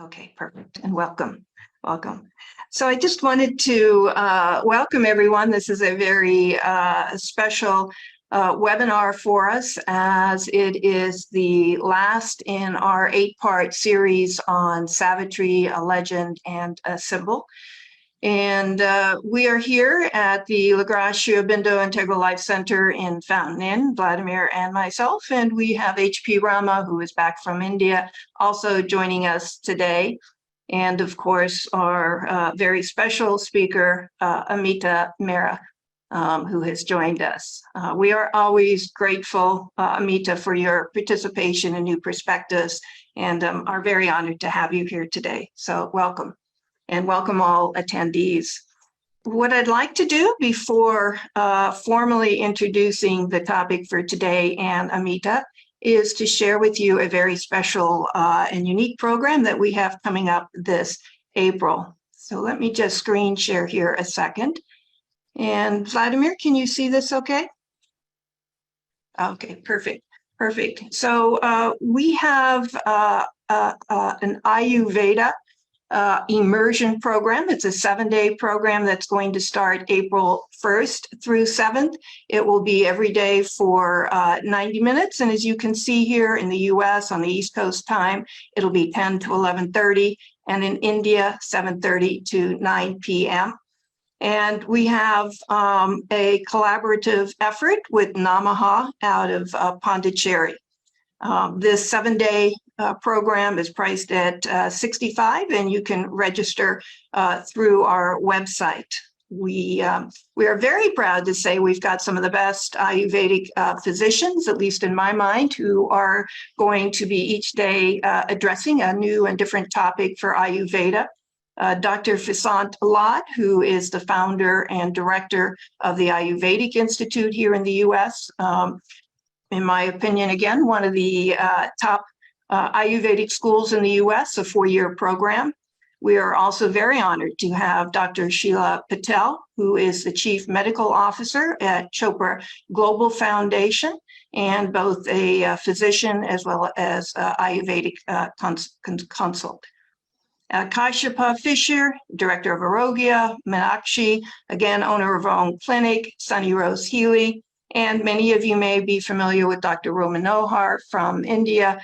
Okay, perfect, and welcome. So I just wanted to welcome everyone. This is a very special webinar for us, as it is the last in our 8-part series on Savitri, a legend and a symbol. And we are here at the Lagrange Sri Aurobindo Integral Life Center in Fountain Inn, Vladimir and myself, and we have H.P. Rama, who is back from India, also joining us today. And of course, our very special speaker, Ameeta Mehra, who has joined us. We are always grateful, Ameeta, for your participation in New Perspectives, and are very honored to have you here today. So welcome. And welcome all attendees. What I'd like to do before formally introducing the topic for today and Ameeta is to share with you a very special and unique program that we have coming up this April. So let me just screen share here a second. And Vladimir, can you see this okay? Okay, perfect. So we have an Ayurveda immersion program. It's a 7-day program that's going to start April 1st through 7th. It will be every day for 90 minutes. And as you can see here in the US on the East Coast time, it'll be 10 to 11:30, and in India, 7:30 to 9 p.m. And we have a collaborative effort with Namaste out of Pondicherry. This 7-day program is priced at $65, and you can register through our website. We are very proud to say we've got some of the best Ayurvedic physicians, at least in my mind, who are going to be each day addressing a new and different topic for Ayurveda. Dr. Vasant Lad, who is the founder and director of the Ayurvedic Institute here in the US. In my opinion, again, one of the top Ayurvedic schools in the US, a 4-year program. We are also very honored to have Dr. Sheila Patel, who is the Chief Medical Officer at Chopra Global Foundation, and both a physician as well as Ayurvedic consult. Kashyapa Fisher, Director of Arogya, Meenakshi, again, owner of her own clinic, Sunny Rose Healy, and many of you may be familiar with Dr. Roman Nohar from India.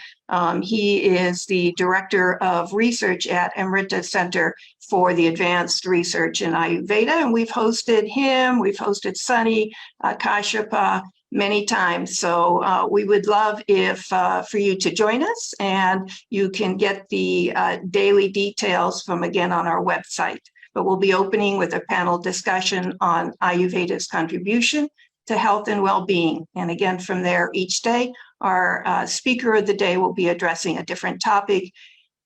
He is the Director of Research at Ameeta Center for the Advanced Research in Ayurveda, and we've hosted him, we've hosted Sunny, Kashyapa, many times. So we would love if for you to join us, and you can get the daily details from, again, on our website. But we'll be opening with a panel discussion on Ayurveda's contribution to health and well-being. And again, from there each day, our speaker of the day will be addressing a different topic.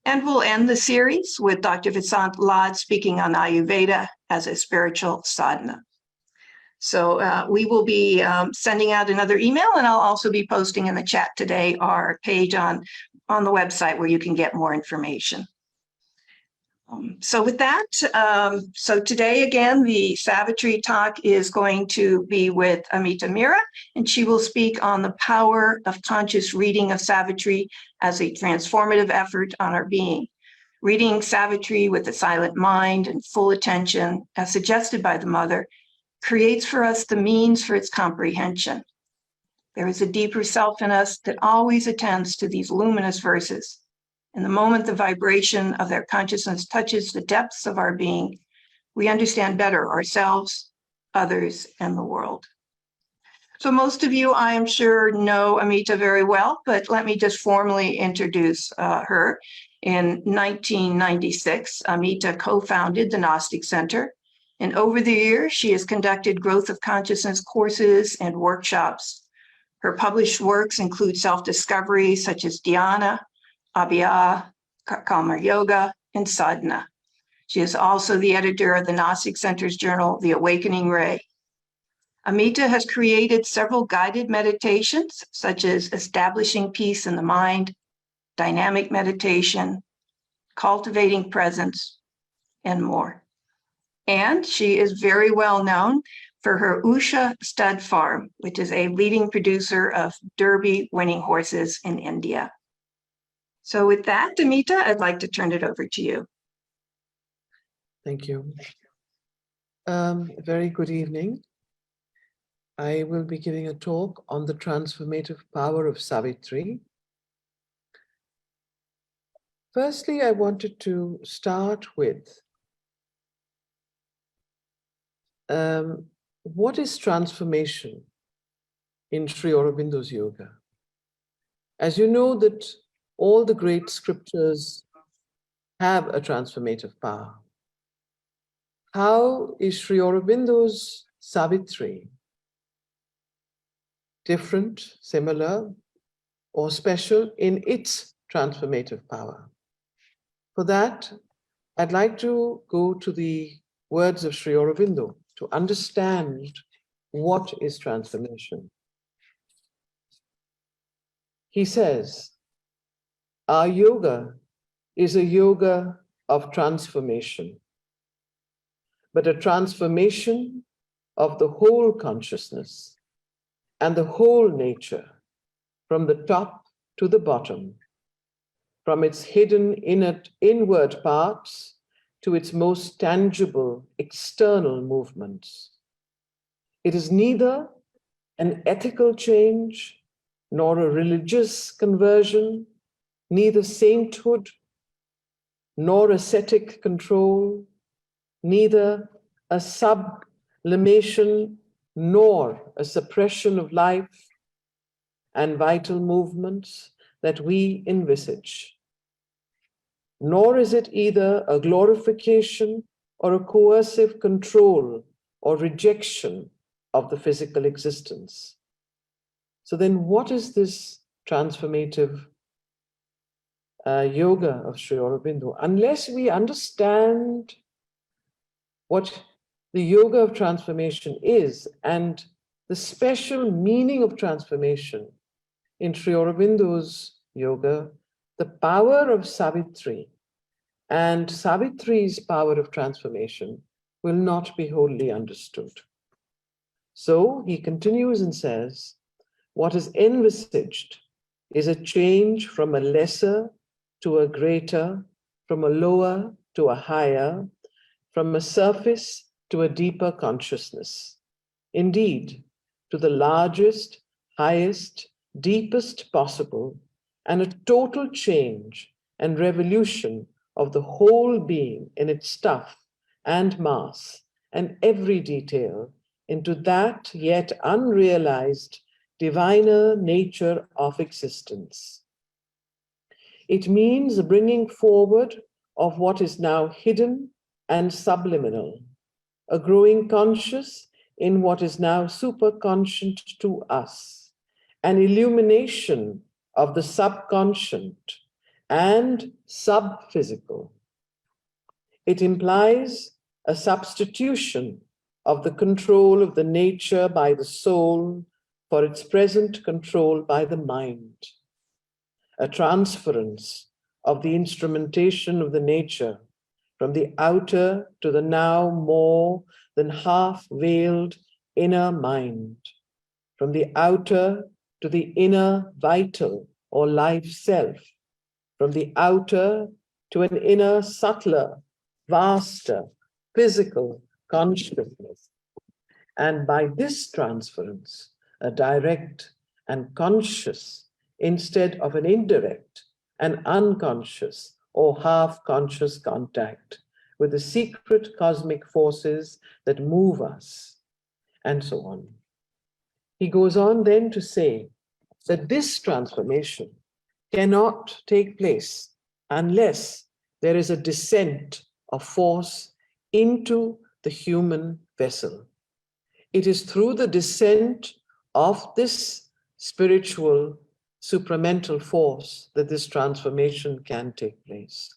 And we'll end the series with Dr. Vasant Lad speaking on Ayurveda as a spiritual sadhana. So we will be sending out another email, and I'll also be posting in the chat today our page on the website where you can get more information. So with that, so today again, the Savitri talk is going to be with Ameeta Mehra, and she will speak on the power of conscious reading of Savitri as a transformative effort on our being. Reading Savitri with a silent mind and full attention, as suggested by the mother, creates for us the means for its comprehension. There is a deeper self in us that always attends to these luminous verses. And the moment the vibration of their consciousness touches the depths of our being, we understand better ourselves, others, and the world. So most of you, I am sure, know Ameeta very well, but let me just formally introduce her. In 1996, Ameeta co-founded the Gnostic Center, and over the years, she has conducted growth of consciousness courses and workshops. Her published works include self-discovery such as Dhyana, Abhya, Karma Yoga, and Sadhana. She is also the editor of the Gnostic Center's journal, The Awakening Ray. Ameeta has created several guided meditations, such as Establishing Peace in the Mind, Dynamic Meditation, Cultivating Presence, and more. And she is very well known for her Usha Stud Farm, which is a leading producer of Derby winning horses in India. So with that, Ameeta, I'd like to turn it over to you. Thank you. Very good evening. I will be giving a talk on the transformative power of Savitri. Firstly, I wanted to start with what is transformation in Sri Aurobindo's yoga? As you know that all the great scriptures have a transformative power. How is Sri Aurobindo's Savitri different, similar, or special in its transformative power? For that, I'd like to go to the words of Sri Aurobindo to understand what is transformation. He says, our yoga is a yoga of transformation, but a transformation of the whole consciousness and the whole nature, from the top to the bottom, from its hidden inward parts to its most tangible external movements. It is neither an ethical change, nor a religious conversion, neither sainthood, nor ascetic control, neither a sublimation, nor a suppression of life and vital movements that we envisage. Nor is it either a glorification or a coercive control or rejection of the physical existence. So then what is this transformative yoga of Sri Aurobindo? Unless we understand what the yoga of transformation is and the special meaning of transformation in Sri Aurobindo's yoga, the power of Savitri and Savitri's power of transformation will not be wholly understood. So he continues and says, what is envisaged is a change from a lesser to a greater, from a lower to a higher, from a surface to a deeper consciousness. Indeed, to the largest, highest, deepest possible, and a total change and revolution of the whole being in its stuff and mass and every detail into that yet unrealized diviner nature of existence. It means the bringing forward of what is now hidden and subliminal, a growing conscious in what is now superconscient to us, an illumination of the subconscient and subphysical. It implies a substitution of the control of the nature by the soul for its present control by the mind, a transference of the instrumentation of the nature from the outer to the now more than half-veiled inner mind, from the outer to the inner vital or life self, from the outer to an inner subtler, vaster, physical consciousness. And by this transference, a direct and conscious instead of an indirect and unconscious or half-conscious contact with the secret cosmic forces that move us, and so on. He goes on then to say that this transformation cannot take place unless there is a descent of force into the human vessel. It is through the descent of this spiritual supramental force that this transformation can take place.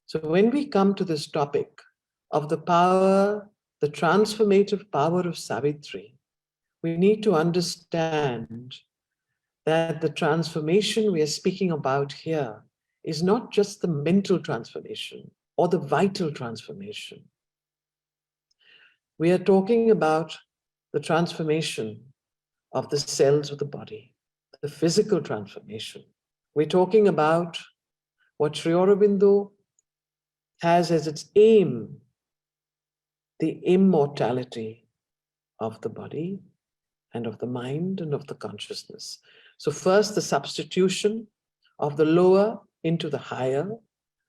So when we come to this topic of the power, the transformative power of Savitri, we need to understand that the transformation we are speaking about here is not just the mental transformation or the vital transformation. We are talking about the transformation of the cells of the body, the physical transformation. We're talking about what Sri Aurobindo has as its aim, the immortality of the body and of the mind and of the consciousness. So first, the substitution of the lower into the higher,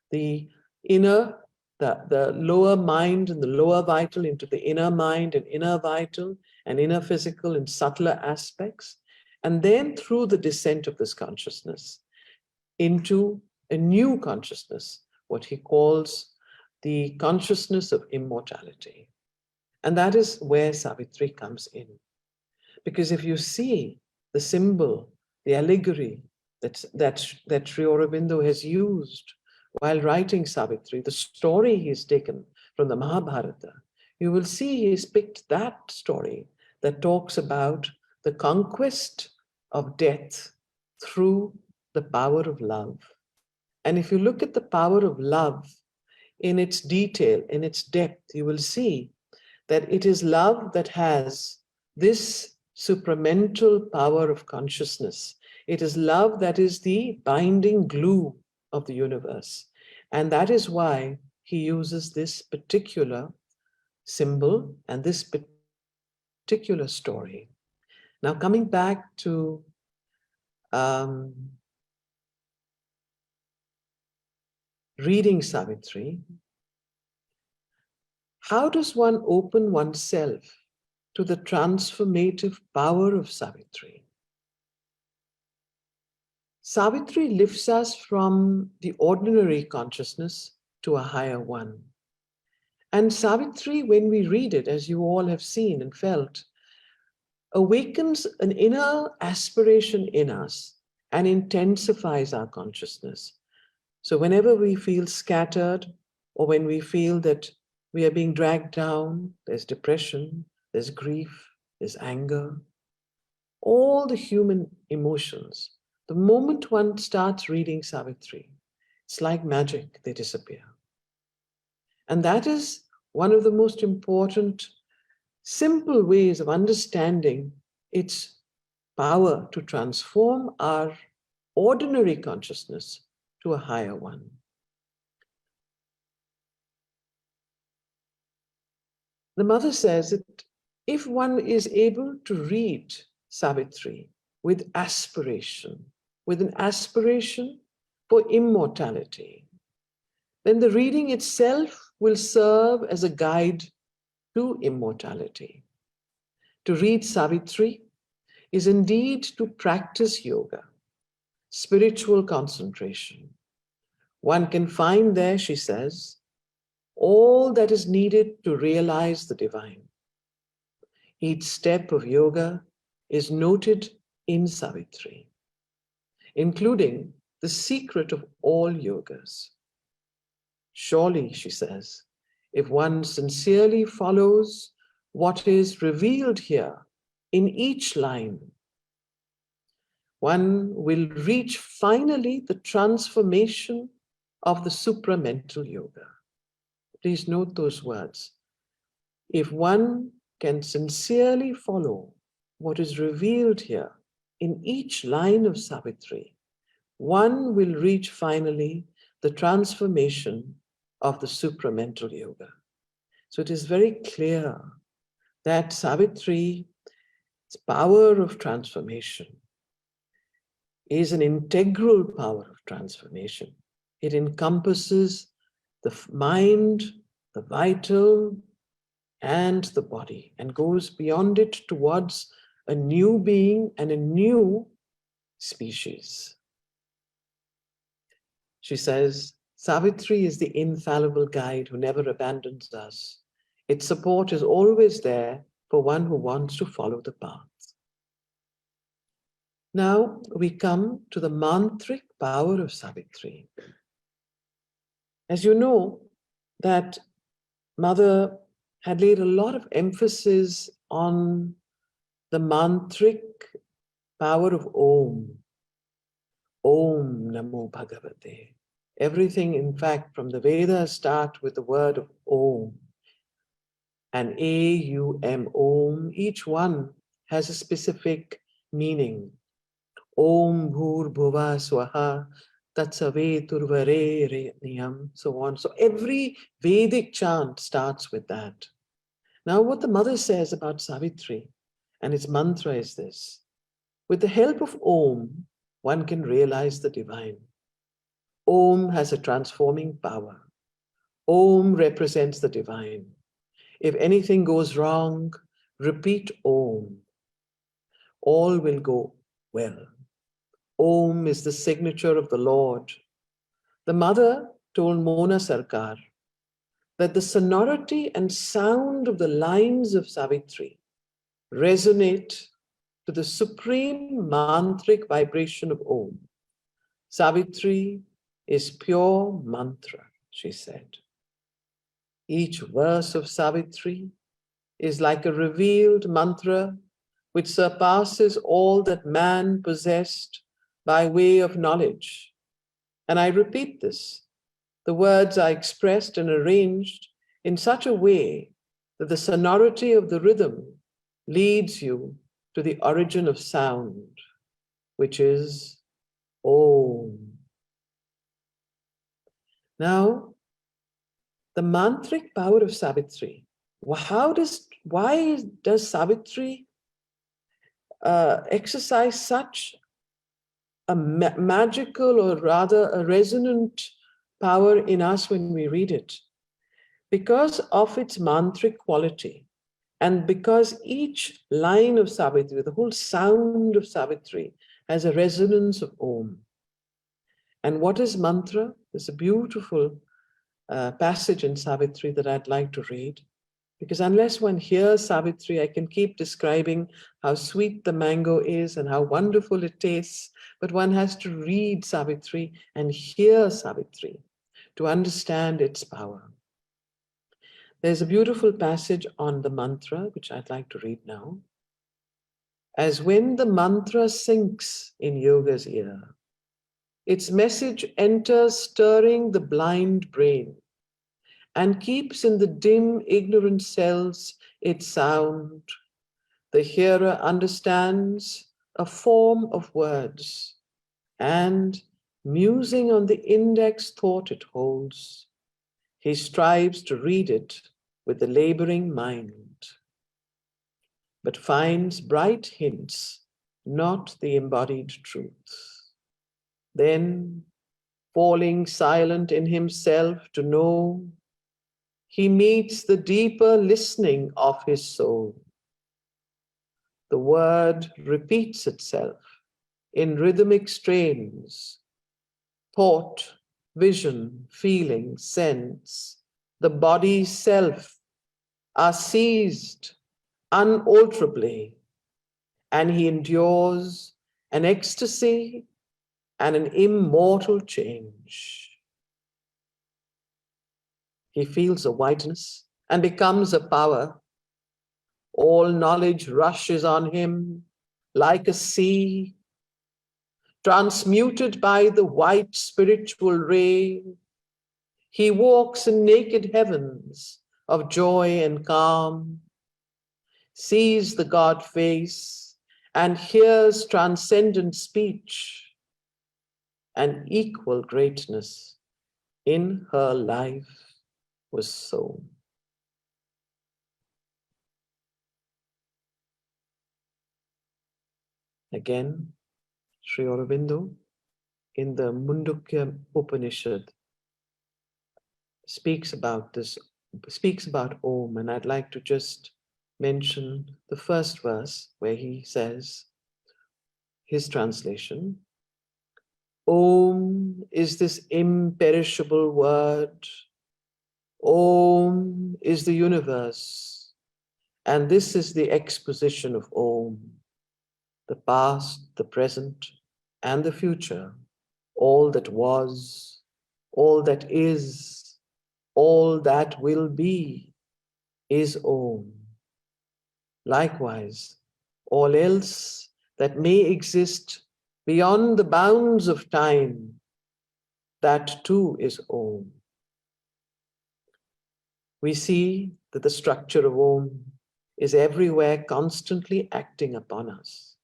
the inner, the lower mind and the lower vital into the inner mind and inner vital and inner physical and subtler aspects. And then through the descent of this consciousness into a new consciousness, what he calls the consciousness of immortality. And that is where Savitri comes in. Because if you see the symbol, the allegory that Sri Aurobindo has used while writing Savitri, the story he's taken from the Mahabharata, you will see he's picked that story that talks about the conquest of death through the power of love. And if you look at the power of love in its detail, in its depth, you will see that it is love that has this supramental power of consciousness. It is love that is the binding glue of the universe. And that is why he uses this particular symbol and this particular story. Now, coming back to reading Savitri, how does one open oneself to the transformative power of Savitri? Savitri lifts us from the ordinary consciousness to a higher one. And Savitri, when we read it, as you all have seen and felt, awakens an inner aspiration in us and intensifies our consciousness. So whenever we feel scattered, or when we feel that we are being dragged down, there's depression, there's grief, there's anger, all the human emotions, the moment one starts reading Savitri, it's like magic, they disappear. And that is one of the most important, simple ways of understanding its power to transform our ordinary consciousness to a higher one. The mother says that if one is able to read Savitri with aspiration, with an aspiration for immortality, then the reading itself will serve as a guide to immortality. To read Savitri is indeed to practice yoga, spiritual concentration. One can find there, she says, all that is needed to realize the divine. Each step of yoga is noted in Savitri, including the secret of all yogas. Surely, she says, if one sincerely follows what is revealed here in each line, one will reach finally the transformation of the supramental yoga. Please note those words. If one can sincerely follow what is revealed here in each line of Savitri, one will reach finally the transformation of the supramental yoga. So it is very clear that Savitri's power of transformation is an integral power of transformation. It encompasses the mind, the vital, and the body, and goes beyond it towards a new being and a new species. She says, Savitri is the infallible guide who never abandons us. Its support is always there for one who wants to follow the path. Now we come to the mantric power of Savitri. As you know, that Mother had laid a lot of emphasis on the mantric power of Om. Om Namo Bhagavate. Everything, in fact, from the Vedas start with the word of Om. And A-U-M, Om, each one has a specific meaning. Om Bhur Bhuva Swaha Tatsavetur Varereniyam, so on. So every Vedic chant starts with that. Now what the mother says about Savitri and its mantra is this. With the help of Om, one can realize the divine. Om has a transforming power. Om represents the divine. If anything goes wrong, repeat Om. All will go well. Om is the signature of the Lord. The mother told Mona Sarkar that the sonority and sound of the lines of Savitri resonate to the supreme mantric vibration of Om. Savitri is pure mantra, she said. Each verse of Savitri is like a revealed mantra which surpasses all that man possessed by way of knowledge. And I repeat this, the words are expressed and arranged in such a way that the sonority of the rhythm leads you to the origin of sound, which is Om. Now, the mantric power of Savitri. Why does Savitri exercise such a magical, or rather a resonant power in us when we read it? Because of its mantric quality, and because each line of Savitri, the whole sound of Savitri, has a resonance of Om. And what is mantra? There's a beautiful passage in Savitri that I'd like to read. Because unless one hears Savitri, I can keep describing how sweet the mango is and how wonderful it tastes. But one has to read Savitri and hear Savitri to understand its power. There's a beautiful passage on the mantra, which I'd like to read now. As when the mantra sinks in yoga's ear, its message enters stirring the blind brain and keeps in the dim, ignorant cells its sound. The hearer understands a form of words and, musing on the index thought it holds, he strives to read it with the laboring mind, but finds bright hints, not the embodied truth. Then, falling silent in himself to know, he meets the deeper listening of his soul. The word repeats itself in rhythmic strains. Thought, vision, feeling, sense, the body's self are seized unalterably, and he endures an ecstasy and an immortal change. He feels a wideness and becomes a power. All knowledge rushes on him like a sea, transmuted by the white spiritual ray. He walks in naked heavens of joy and calm, sees the God face and hears transcendent speech, and equal greatness in her life was sown. Again, Sri Aurobindo in the Mundukya Upanishad speaks about this, speaks about Om, and I'd like to just mention the first verse where he says, his translation, Om is this imperishable word. Om is the universe, and this is the exposition of Om, the past, the present, and the future, all that was, all that is, all that will be is Om. Likewise, all else that may exist beyond the bounds of time, that too is Om. We see that the structure of Om is everywhere constantly acting upon us.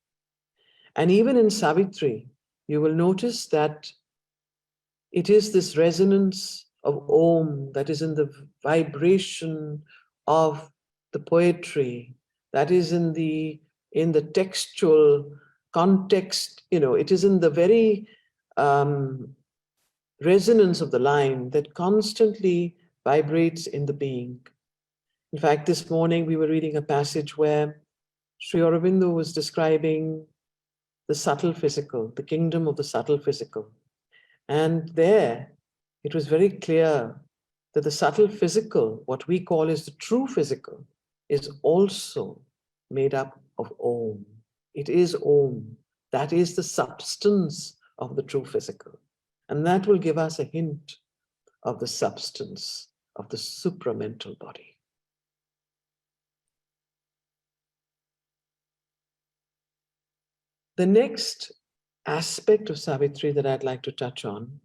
And even in Savitri, you will notice that it is this resonance of Om that is in the vibration of the poetry, that is in the textual context, it is in the very resonance of the line that constantly vibrates in the being. In fact, this morning we were reading a passage where Sri Aurobindo was describing the subtle physical, the kingdom of the subtle physical. And there, it was very clear that the subtle physical, what we call as the true physical, is also made up of Om. It is Om. That is the substance of the true physical. And that will give us a hint of the substance of the supramental body. The next aspect of Savitri that I'd like to touch on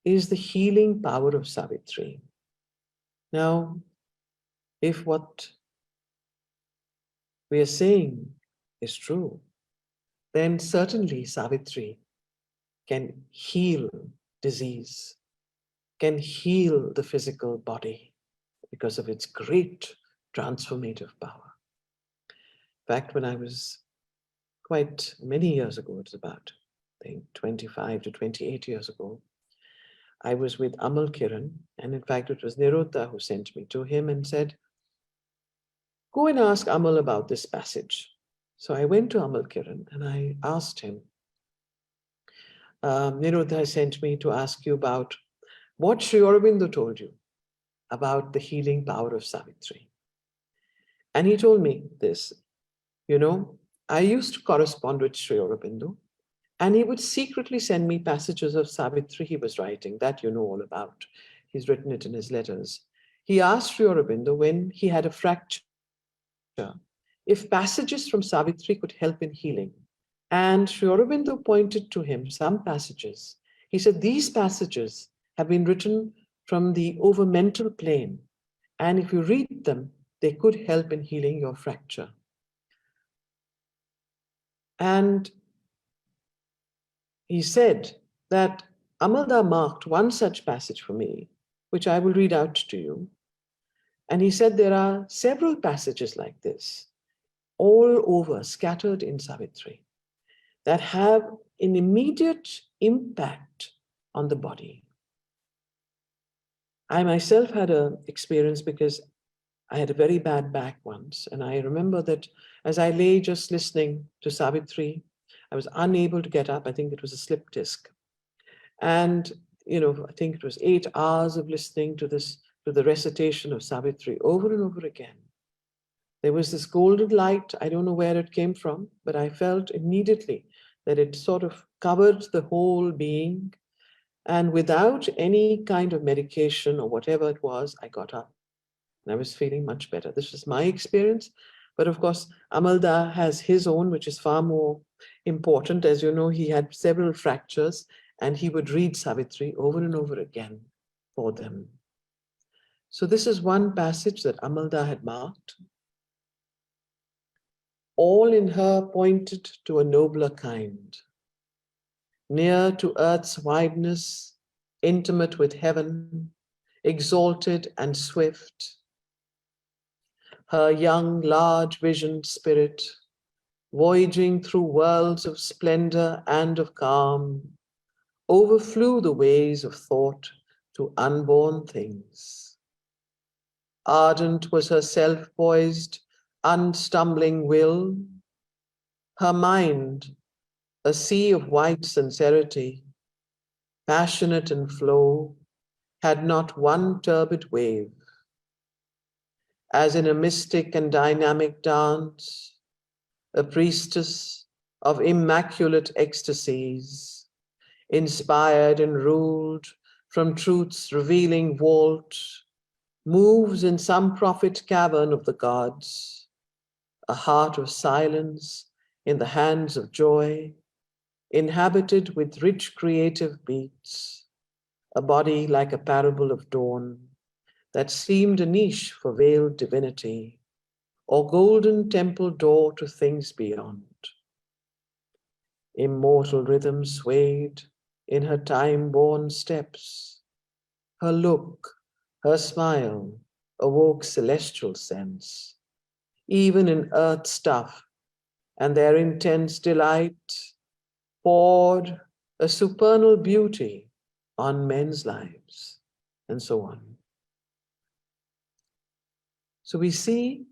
is the healing power of Savitri. Now, if what we are saying is true, then certainly Savitri can heal disease, can heal the physical body because of its great transformative power. In fact, when I was quite many years ago, it's about, I think, 25 to 28 years ago, I was with Amal Kiran, and in fact, it was Nirota who sent me to him and said, go and ask Amal about this passage. So I went to Amal Kiran and I asked him, Nirota sent me to ask you about what Sri Aurobindo told you about the healing power of Savitri. And he told me this, I used to correspond with Sri Aurobindo, and he would secretly send me passages of Savitri he was writing, that you know all about. He's written it in his letters. He asked Sri Aurobindo when he had a fracture, if passages from Savitri could help in healing. And Sri Aurobindo pointed to him some passages. He said, these passages have been written from the over-mental plane, and if you read them, they could help in healing your fracture. And he said that Amalda marked one such passage for me, which I will read out to you. And he said there are several passages like this, all over, scattered in Savitri, that have an immediate impact on the body. I myself had an experience because I had a very bad back once. And I remember that as I lay just listening to Savitri, I was unable to get up. I think it was a slip disc. And, I think it was 8 hours of listening to the recitation of Savitri over and over again. There was this golden light. I don't know where it came from, but I felt immediately that it sort of covered the whole being. And without any kind of medication or whatever it was, I got up and I was feeling much better. This was my experience. But of course, Amalda has his own, which is far more important. As you know, he had several fractures and he would read Savitri over and over again for them. So this is one passage that Amalda had marked. All in her pointed to a nobler kind, near to earth's wideness, intimate with heaven, exalted and swift. Her young, large visioned spirit, voyaging through worlds of splendor and of calm, overflew the ways of thought to unborn things. Ardent was her self-poised, unstumbling will, her mind, a sea of white sincerity, passionate in flow, had not one turbid wave. As in a mystic and dynamic dance, a priestess of immaculate ecstasies, inspired and ruled from truth's revealing vault, moves in some prophet cavern of the gods, a heart of silence in the hands of joy, inhabited with rich creative beats, a body like a parable of dawn that seemed a niche for veiled divinity, or golden temple door to things beyond. Immortal rhythm swayed in her time-born steps. Her look, her smile awoke celestial sense, even in earth stuff, and their intense delight poured a supernal beauty on men's lives, and so on. So we see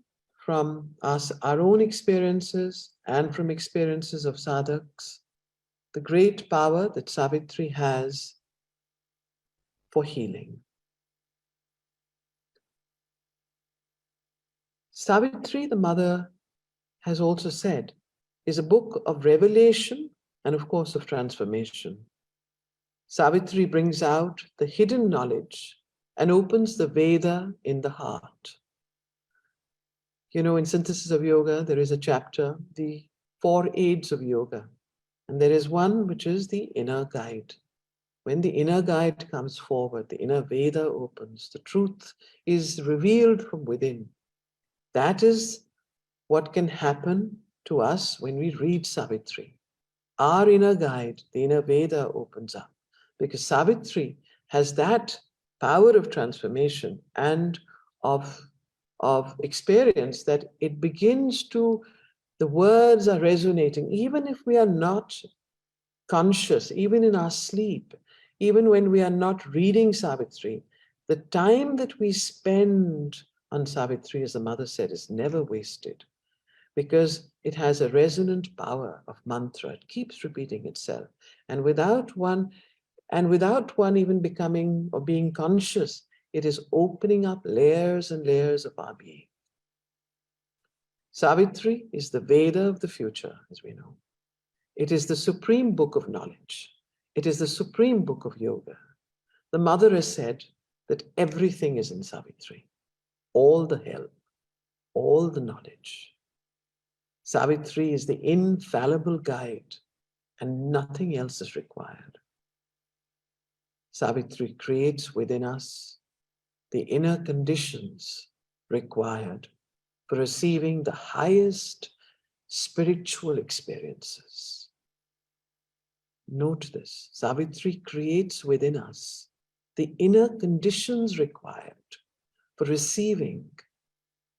from us, our own experiences and from experiences of sadhaks, the great power that Savitri has for healing. Savitri, the mother, has also said, is a book of revelation and of course of transformation. Savitri brings out the hidden knowledge and opens the Veda in the heart. In Synthesis of Yoga, there is a chapter, the 4 aids of yoga. And there is one which is the inner guide. When the inner guide comes forward, the inner Veda opens, the truth is revealed from within. That is what can happen to us when we read Savitri. Our inner guide, the inner Veda opens up, because Savitri has that power of transformation and of experience that it begins to, the words are resonating, even if we are not conscious, even in our sleep, even when we are not reading Savitri, the time that we spend on Savitri, as the mother said, is never wasted, because it has a resonant power of mantra. It keeps repeating itself. And without one And without one even becoming or being conscious, it is opening up layers and layers of our being. Savitri is the Veda of the future, as we know. It is the supreme book of knowledge. It is the supreme book of yoga. The mother has said that everything is in Savitri, all the help, all the knowledge. Savitri is the infallible guide, and nothing else is required. Savitri creates within us the inner conditions required for receiving the highest spiritual experiences. Note this, Savitri creates within us the inner conditions required for receiving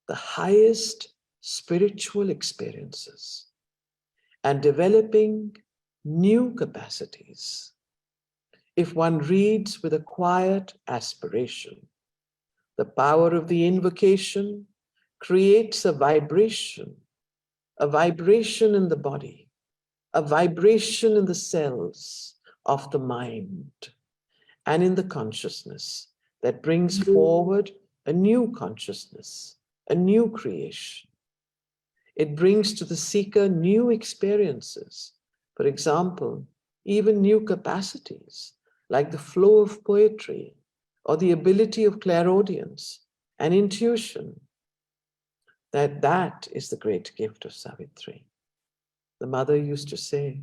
the highest spiritual experiences and developing new capacities. If one reads with a quiet aspiration, the power of the invocation creates a vibration in the body, a vibration in the cells of the mind and in the consciousness that brings forward a new consciousness, a new creation. It brings to the seeker new experiences, for example, even new capacities like the flow of poetry or the ability of clairaudience and intuition. That is the great gift of Savitri. The mother used to say,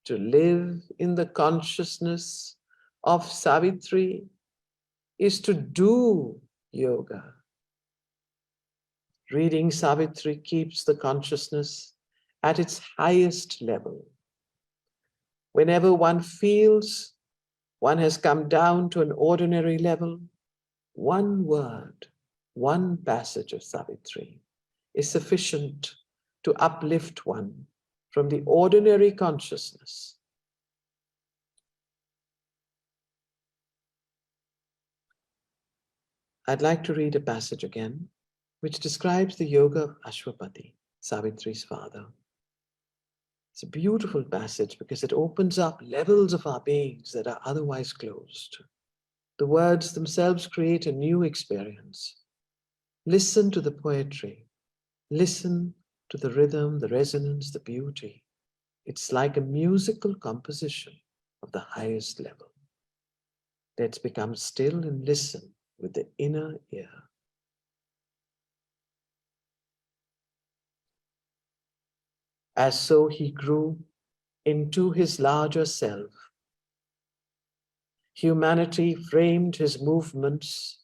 to live in the consciousness of Savitri is to do yoga. Reading Savitri keeps the consciousness at its highest level. Whenever one feels one has come down to an ordinary level, one word, one passage of Savitri is sufficient to uplift one from the ordinary consciousness. I'd like to read a passage again, which describes the yoga of Ashwapati, Savitri's father. It's a beautiful passage because it opens up levels of our beings that are otherwise closed. The words themselves create a new experience. Listen to the poetry. Listen to the rhythm, the resonance, the beauty. It's like a musical composition of the highest level. Let's become still and listen with the inner ear. As so he grew into his larger self, humanity framed his movements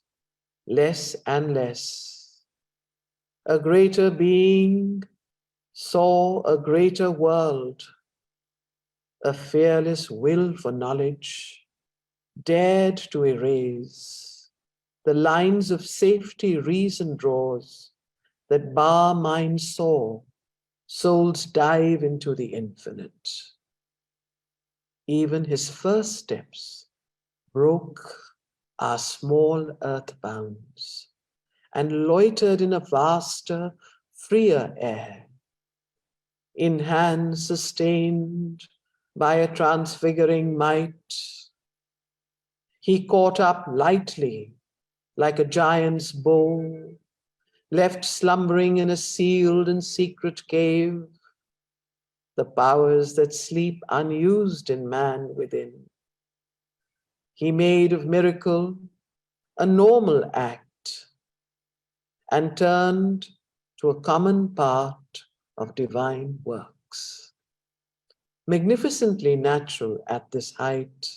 less and less. A greater being saw a greater world. A fearless will for knowledge dared to erase the lines of safety reason draws that bar minds soar, souls dive into the infinite. Even his first steps broke our small earth bounds and loitered in a vaster, freer air, in hands sustained by a transfiguring might. He caught up lightly like a giant's bow, left slumbering in a sealed and secret cave, the powers that sleep unused in man within. He made of miracle a normal act and turned to a common part of divine works. Magnificently natural at this height,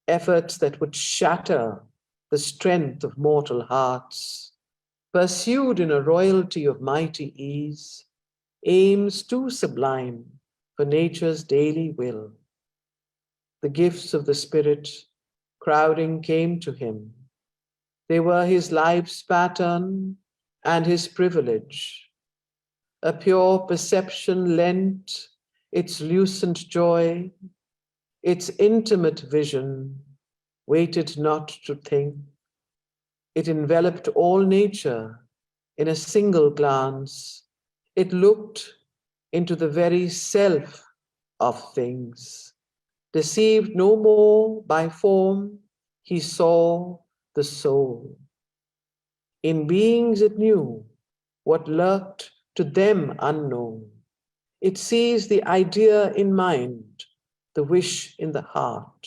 efforts that would shatter the strength of mortal hearts, pursued in a royalty of mighty ease, aims too sublime for nature's daily will. The gifts of the Spirit crowding came to him. They were his life's pattern and his privilege. A pure perception lent its lucent joy, its intimate vision waited not to think. It enveloped all nature in a single glance. It looked into the very self of things. Deceived no more by form, he saw the soul. In beings it knew what lurked to them unknown. It sees the idea in mind, the wish in the heart.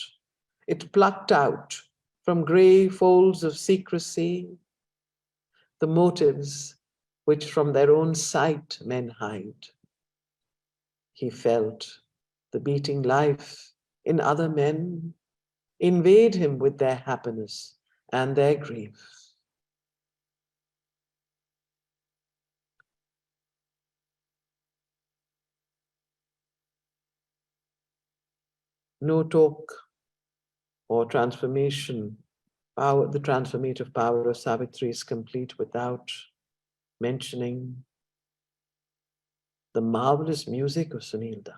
It plucked out from grey folds of secrecy the motives which from their own sight men hide. He felt the beating life in other men invade him with their happiness and their grief. No talk or transformation power, the transformative power of Savitri is complete without mentioning the marvelous music of Sunilda.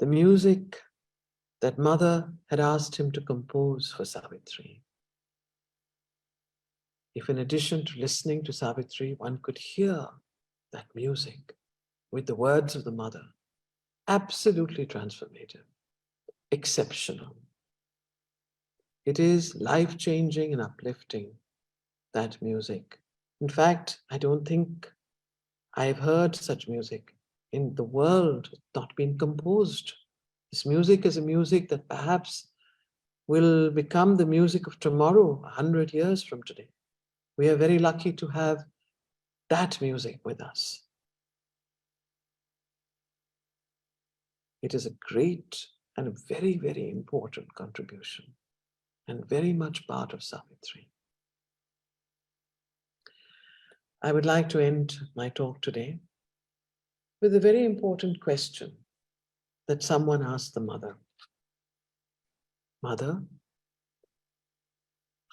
The music that mother had asked him to compose for Savitri. If in addition to listening to Savitri, one could hear that music with the words of the mother, absolutely transformative, exceptional. It is life-changing and uplifting, that music. In fact, I don't think I've heard such music in the world not been composed. This music is a music that perhaps will become the music of tomorrow, 100 years from today. We are very lucky to have that music with us. It is a great and a very, very important contribution and very much part of Savitri. I would like to end my talk today with a very important question that someone asked the mother. Mother,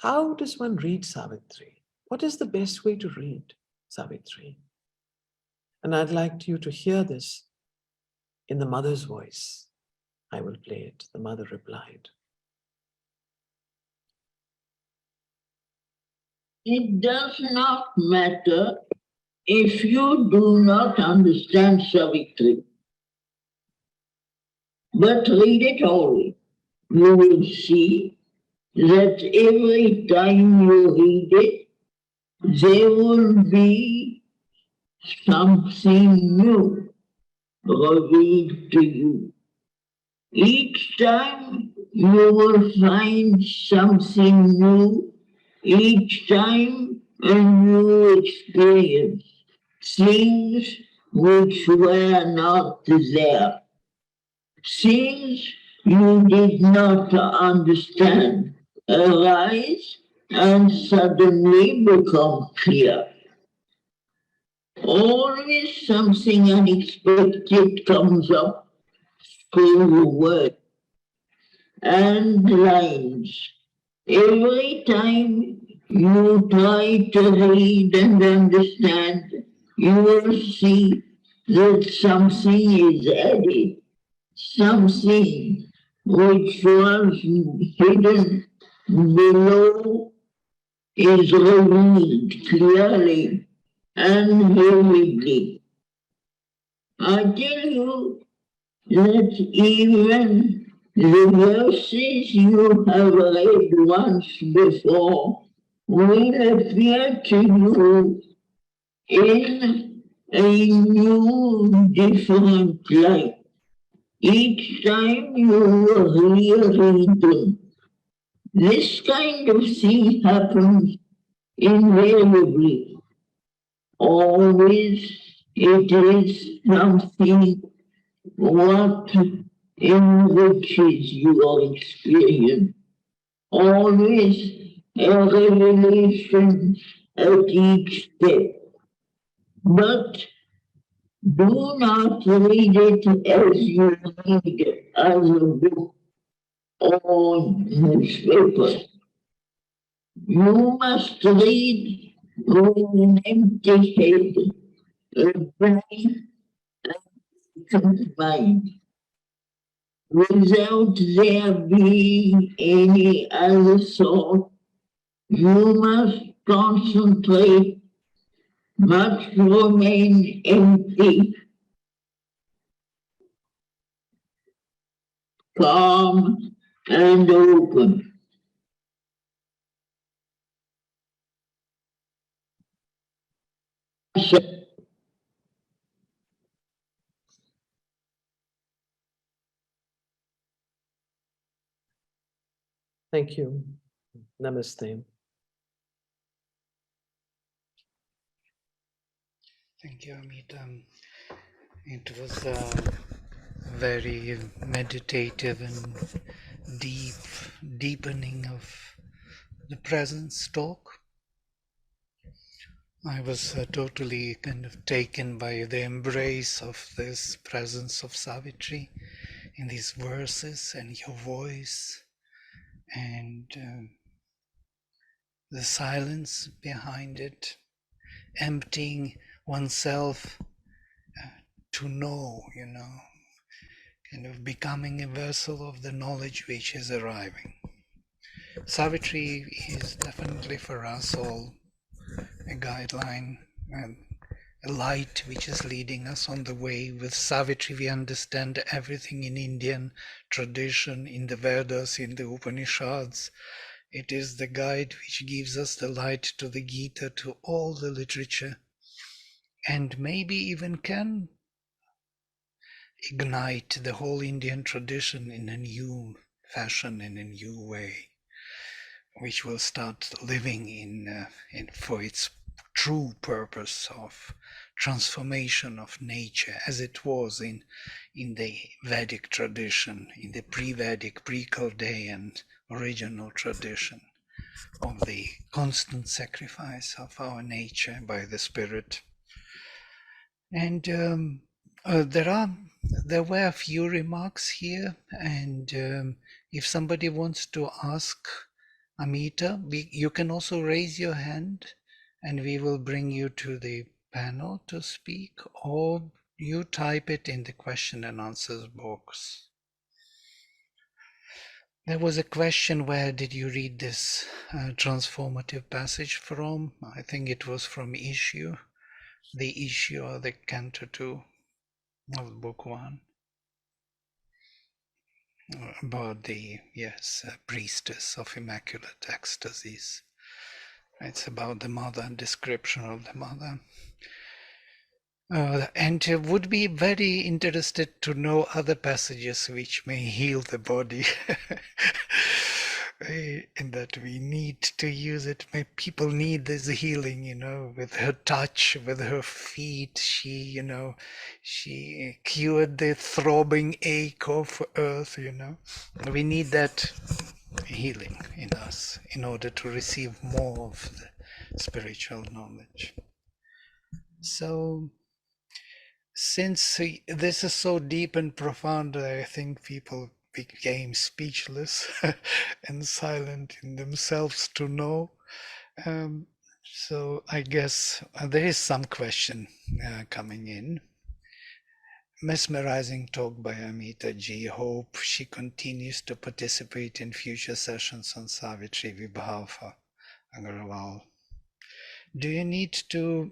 how does one read Savitri? What is the best way to read Savitri? And I'd like you to hear this in the mother's voice. I will play it. The mother replied. It does not matter if you do not understand Savitri, but read it always. You will see that every time you read it, there will be something new revealed to you. Each time you will find something new, each time a new experience, things which were not there, things you did not understand arise and suddenly become clear. Always something unexpected comes up through the word and lines. Every time you try to read and understand, you will see that something is added, something which was hidden below is revealed clearly and vividly. I tell you that even the verses you have read once before will appear to you in a new, different light. Each time you reread them. This kind of thing happens invariably. Always it is something what enriches your experience. Always a revelation at each step. But do not read it as you read as a book or newspaper. You must read with an empty head, a brain and mind, without there being any other thought. You must concentrate, must remain empty. calm, and open. Thank you. Namaste. Thank you, Ameeta. It was very meditative and deepening of the presence talk. I was totally kind of taken by the embrace of this presence of Savitri in these verses and your voice and the silence behind it, emptying oneself to know, kind of becoming a vessel of the knowledge which is arriving. Savitri is definitely for us all a guideline and a light which is leading us on the way. With Savitri we understand everything in Indian tradition, in the Vedas, in the Upanishads. It is the guide which gives us the light to the Gita, to all the literature, and maybe even can ignite the whole Indian tradition in a new fashion, in a new way, which will start living in for its true purpose of transformation of nature, as it was in the Vedic tradition, in the pre-Vedic, pre-Chaldean original tradition of the constant sacrifice of our nature by the spirit. And there were a few remarks here, and if somebody wants to ask Ameeta, you can also raise your hand and we will bring you to the panel to speak, or you type it in the question and answers box. There was a question, where did you read this transformative passage from? I think it was from issue, the issue or the canto 2 of book 1. About the, priestess of immaculate ecstasies. It's about the mother, description of the mother. And would be very interested to know other passages which may heal the body. In that we need to use it. People need this healing, with her touch, with her feet. She cured the throbbing ache of earth, We need that healing in us in order to receive more of the spiritual knowledge. So, since this is so deep and profound, I think people became speechless and silent in themselves to know. So I guess there is some question coming in. Mesmerizing talk by Ameeta ji. Hope she continues to participate in future sessions on Savitri Vibhava Agarwal. Do you need to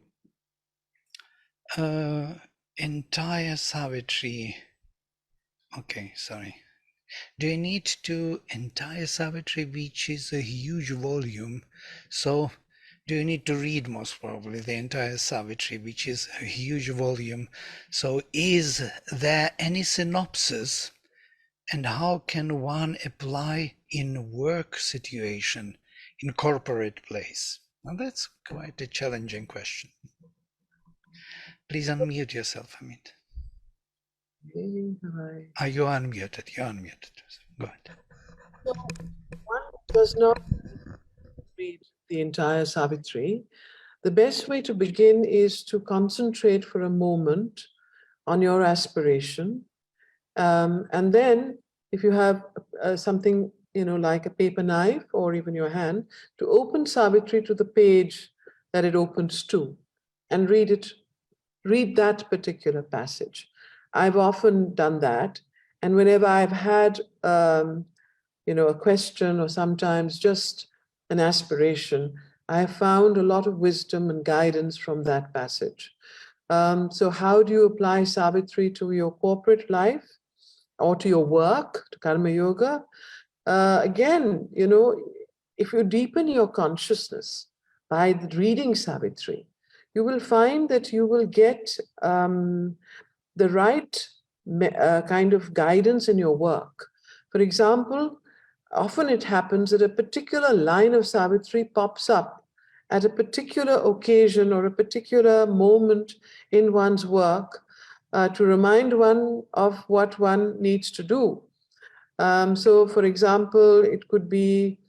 entire Savitri? Okay, sorry. Do you need to entire Savitri, which is a huge volume? So do you need to read most probably the entire Savitri, which is a huge volume? So is there any synopsis, and how can one apply in work situation, in corporate place? Now that's quite a challenging question. Please unmute yourself, Amit. Are you unmuted? You're unmuted. Go ahead. So one does not read the entire Savitri. The best way to begin is to concentrate for a moment on your aspiration. And then if you have something, like a paper knife or even your hand, to open Savitri to the page that it opens to and read that particular passage. I've often done that. And whenever I've had, a question or sometimes just an aspiration, I have found a lot of wisdom and guidance from that passage. So how do you apply Savitri to your corporate life? or to your work, to karma yoga, again, you know, if you deepen your consciousness by reading Savitri, you will find that you will get the right kind of guidance in your work. For example, often it happens that a particular line of Savitri pops up at a particular occasion or a particular moment in one's work to remind one of what one needs to do. So, for example, it could be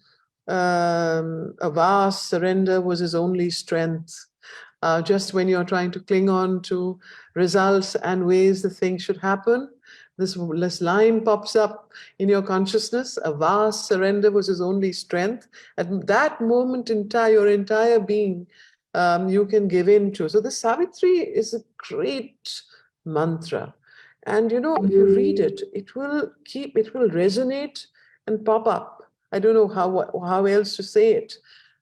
a vast surrender was his only strength. Just when you're trying to cling on to results and ways that things should happen, this line pops up in your consciousness. A vast surrender was his only strength. At that moment in time, your entire being, you can give in to. So the Savitri is a great mantra. And you know, if you read it, it will resonate and pop up. I don't know how else to say it.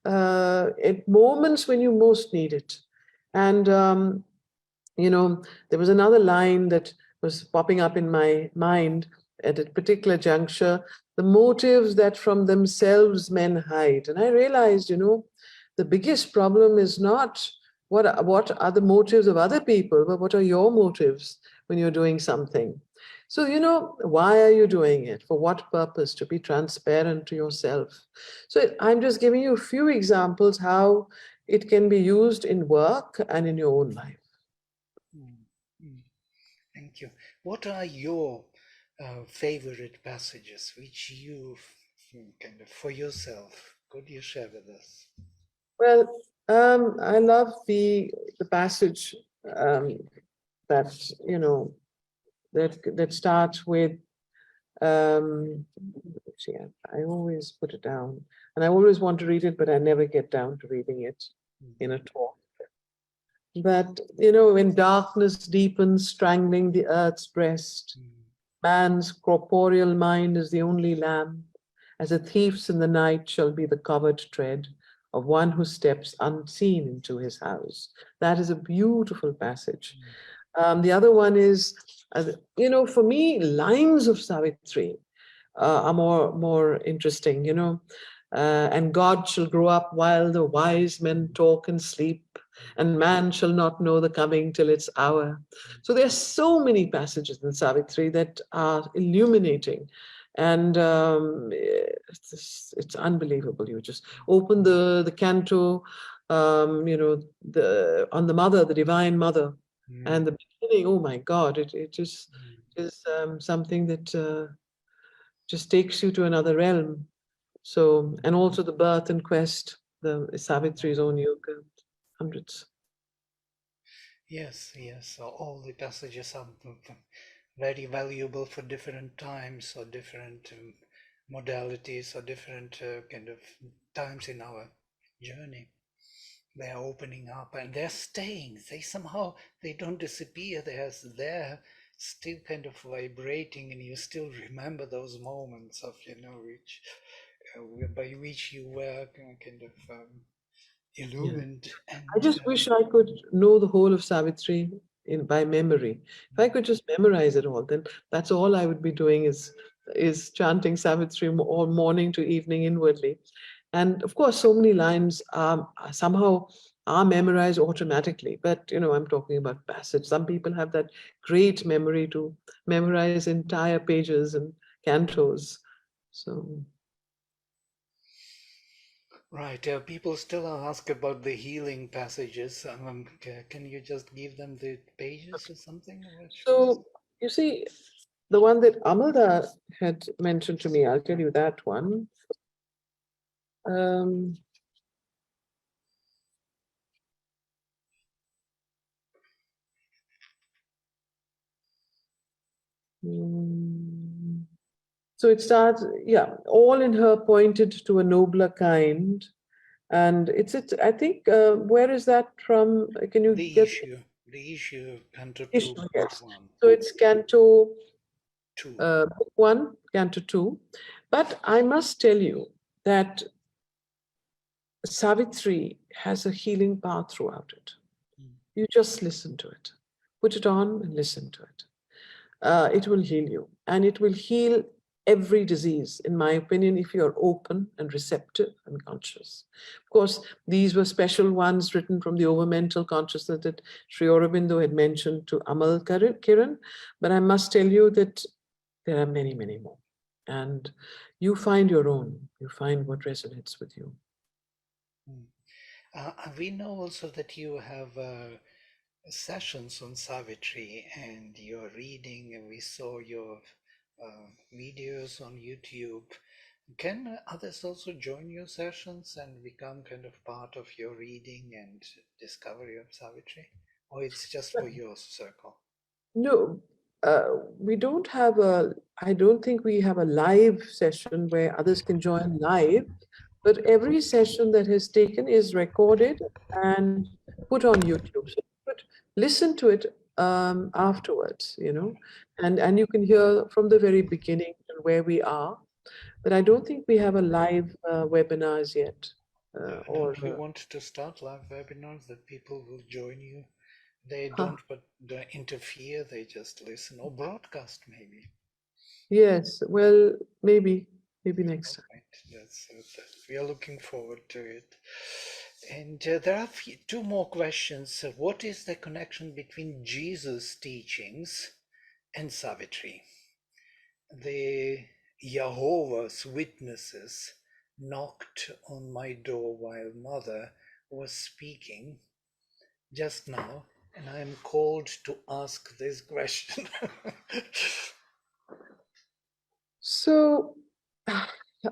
At moments when you most need it. And you know, there was another line that was popping up in my mind at a particular juncture, the motives that from themselves men hide. And I realized, you know, the biggest problem is not what are the motives of other people, but what are your motives when you're doing something. So, you know, why are you doing it? For what purpose? To be transparent to yourself. So I'm just giving you a few examples how it can be used in work and in your own life. Thank you. What are your favorite passages which you kind of for yourself could you share with us? Well, I love the passage that, you know, that starts with see, I always put it down, and I always want to read it, but I never get down to reading it in a talk. But you know, when darkness deepens, strangling the earth's breast, man's corporeal mind is the only lamp. As a thief's in the night shall be the covered tread of one who steps unseen into his house. That is a beautiful passage. The other one is, you know, for me, lines of Savitri are more interesting, you know. And God shall grow up while the wise men talk and sleep, and man shall not know the coming till its hour. So there are so many passages in Savitri that are illuminating. And it's unbelievable. You just open the canto, you know, on the mother, the divine mother, and the beginning. Oh my God! It just is something that just takes you to another realm. So, and also the birth and quest, the Savitri's own yoga, hundreds. Yes, yes. So all the passages are very valuable for different times or different modalities or different kind of times in our journey. They're opening up and they're staying. They don't disappear. They're there, still kind of vibrating, and you still remember those moments of, you know, which by which you were kind of illumined. Yeah. And I just wish I could know the whole of Savitri by memory. If I could just memorize it all, then that's all I would be doing is chanting Savitri all morning to evening inwardly. And of course, so many lines somehow are memorized automatically. But you know, I'm talking about passage. Some people have that great memory to memorize entire pages and cantos. So. right, people still ask about the healing passages. Can you just give them the pages or something? So you see, the one that Ameeta had mentioned to me, I'll tell you that one. So it starts, yeah, all in her pointed to a nobler kind. And I think, where is that from? Can you get The issue, Canto 2, issue? Book Yes. 1. So it's Canto 2. Book 1, Canto 2. But I must tell you that Savitri has a healing power throughout it. You just listen to it. Put it on and listen to it. it will heal you. And it will heal every disease, in my opinion, if you're open and receptive and conscious. Of course, these were special ones written from the over-mental consciousness that Sri Aurobindo had mentioned to Amal Kiran, but I must tell you that there are many, many more. And you find your own, you find what resonates with you. We know also that you have sessions on Savitri and you're reading, and we saw your videos on YouTube. Can others also join your sessions and become kind of part of your reading and discovery of Savitri? Or it's just for your circle? No, we don't have I don't think we have a live session where others can join live, but every session that has taken is recorded and put on YouTube. So you could listen to it afterwards, and you can hear from the very beginning and where we are. But I don't think we have a live webinars yet. Don't we want to start live webinars that people will join you? They don't interfere, they just listen, or broadcast maybe. Yes, well, maybe next time. We are looking forward to it. And there are two more questions. What is the connection between Jesus' teachings and Savitri? The Jehovah's Witnesses knocked on my door while Mother was speaking just now, and I am called to ask this question. So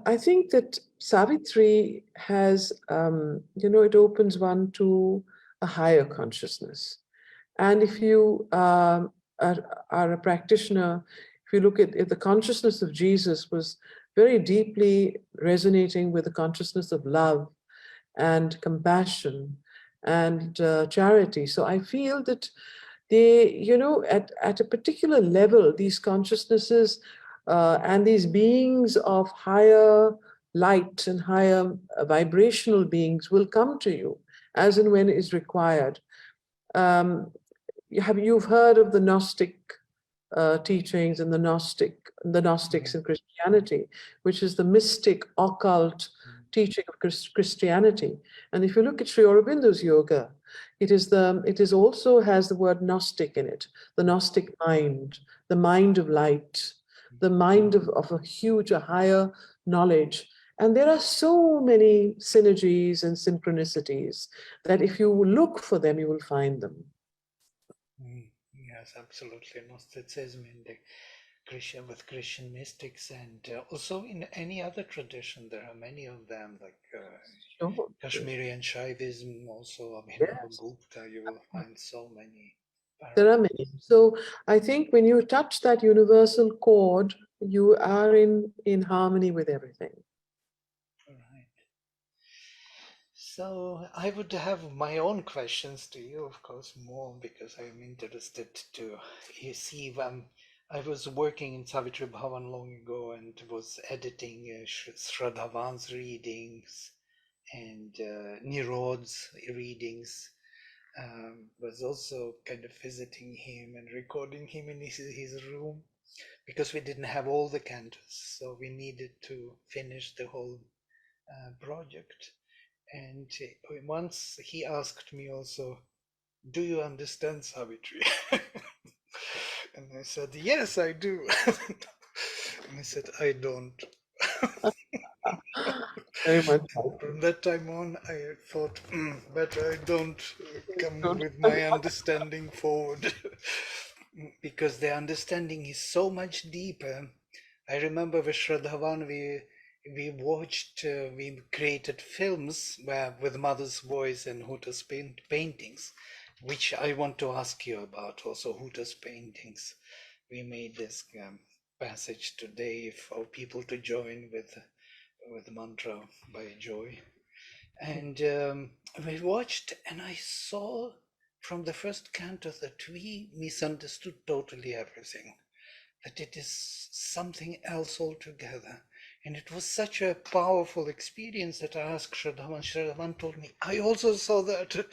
I think that Savitri has, it opens one to a higher consciousness. And if you are a practitioner, if you look at the consciousness of Jesus was very deeply resonating with the consciousness of love and compassion and charity. So I feel that they, at a particular level, these consciousnesses and these beings of higher light and higher vibrational beings will come to you as and when is required. You've heard of the Gnostic teachings and the Gnostics in Christianity, which is the mystic occult teaching of Christianity. And if you look at Sri Aurobindo's yoga, it is also has the word Gnostic in it, the Gnostic mind, the mind of light, the mind of a higher knowledge. And there are so many synergies and synchronicities that if you look for them, you will find them. Yes, absolutely. Gnosticism in the with Christian mystics, and also in any other tradition, there are many of them, like Kashmiri and Shaivism, also Abhinava Gupta, you will find so many. There are many. So I think when you touch that universal chord, you are in harmony with everything. Right. So I would have my own questions to you, of course, more because I'm interested to see. I was working in Savitri Bhavan long ago and was editing Shraddhavan's readings and Nirod's readings. Was also kind of visiting him and recording him in his room because we didn't have all the cantos, so we needed to finish the whole project. And once he asked me also, do you understand Savitri? And I said, yes, I do. And I said, I don't. Very much. From that time on, I thought, better I don't come with my understanding forward. Because the understanding is so much deeper. I remember with Shraddhavan, we watched, we created films with Mother's voice and Huta's paintings, which I want to ask you about also, Huta's paintings. We made this passage today for people to join with mantra by Joy. And we watched, and I saw from the first canto that we misunderstood totally everything, that it is something else altogether. And it was such a powerful experience that I asked Shraddhavan. Shraddhavan told me, I also saw that,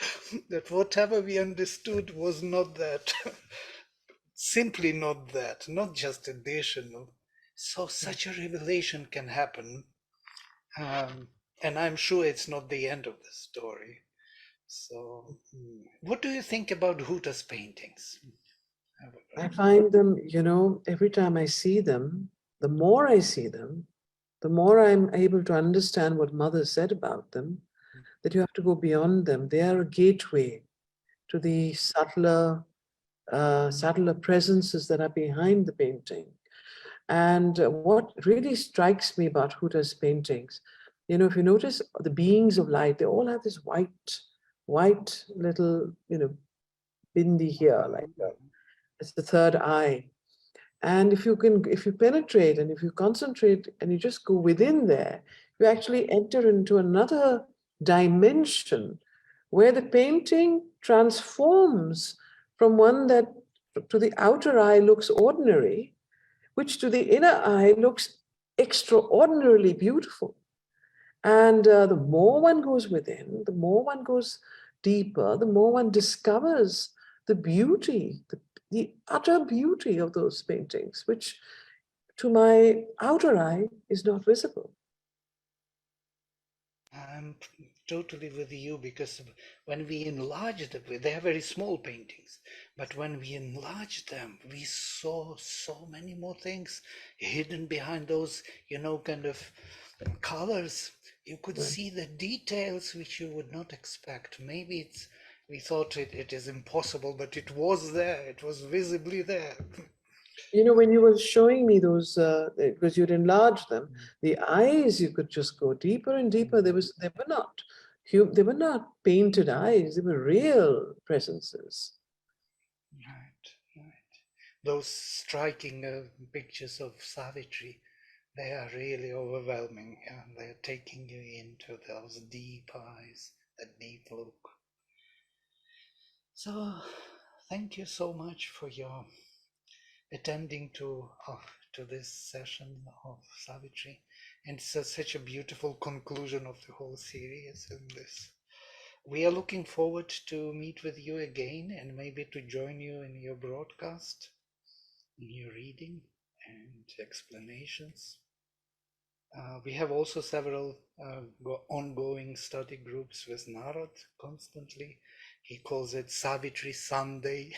that whatever we understood was not that. simply not that, not just additional. So such a revelation can happen. And I'm sure it's not the end of the story. So what do you think about Huta's paintings? I find them, every time I see them, the more I see them, the more I'm able to understand what Mother said about them, that you have to go beyond them. They are a gateway to the subtler presences that are behind the painting. And what really strikes me about Huta's paintings, if you notice the beings of light, they all have this white little, bindi here, like it's the third eye. And if you penetrate and if you concentrate and you just go within there, you actually enter into another dimension where the painting transforms from one that to the outer eye looks ordinary, which to the inner eye looks extraordinarily beautiful. And the more one goes within, the more one goes deeper, the more one discovers the beauty, the utter beauty of those paintings, which to my outer eye is not visible. I'm totally with you, because when we enlarge them, they are very small paintings, but when we enlarged them, we saw so many more things hidden behind those, kind of colors. You could see the details which you would not expect. Maybe we thought it is impossible, but it was there. It was visibly there. When you were showing me those, because you'd enlarge them, the eyes, you could just go deeper and deeper. They were not painted eyes. They were real presences. Right. Those striking pictures of Savitri, they are really overwhelming. Yeah? They are taking you into those deep eyes, that deep look. So, thank you so much for your attending to this session of Savitri, and it's such a beautiful conclusion of the whole series in this. We are looking forward to meet with you again and maybe to join you in your broadcast, in your reading and explanations. We have also several ongoing study groups with Narad constantly. He calls it Savitri Sunday.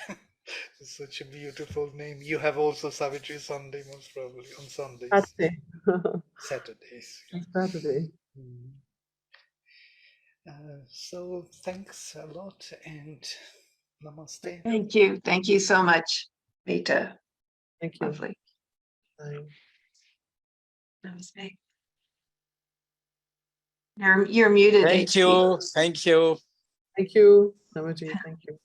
It's such a beautiful name. You have also Savitri Sunday, most probably, on Sundays. Saturday. Saturdays. Saturday. So thanks a lot, and namaste. Thank you. Thank you so much, Ameeta. Thank you. Lovely. Bye. Namaste. You're muted. Thank HP. you. Thank you. Thank you, Namaji. Thank you.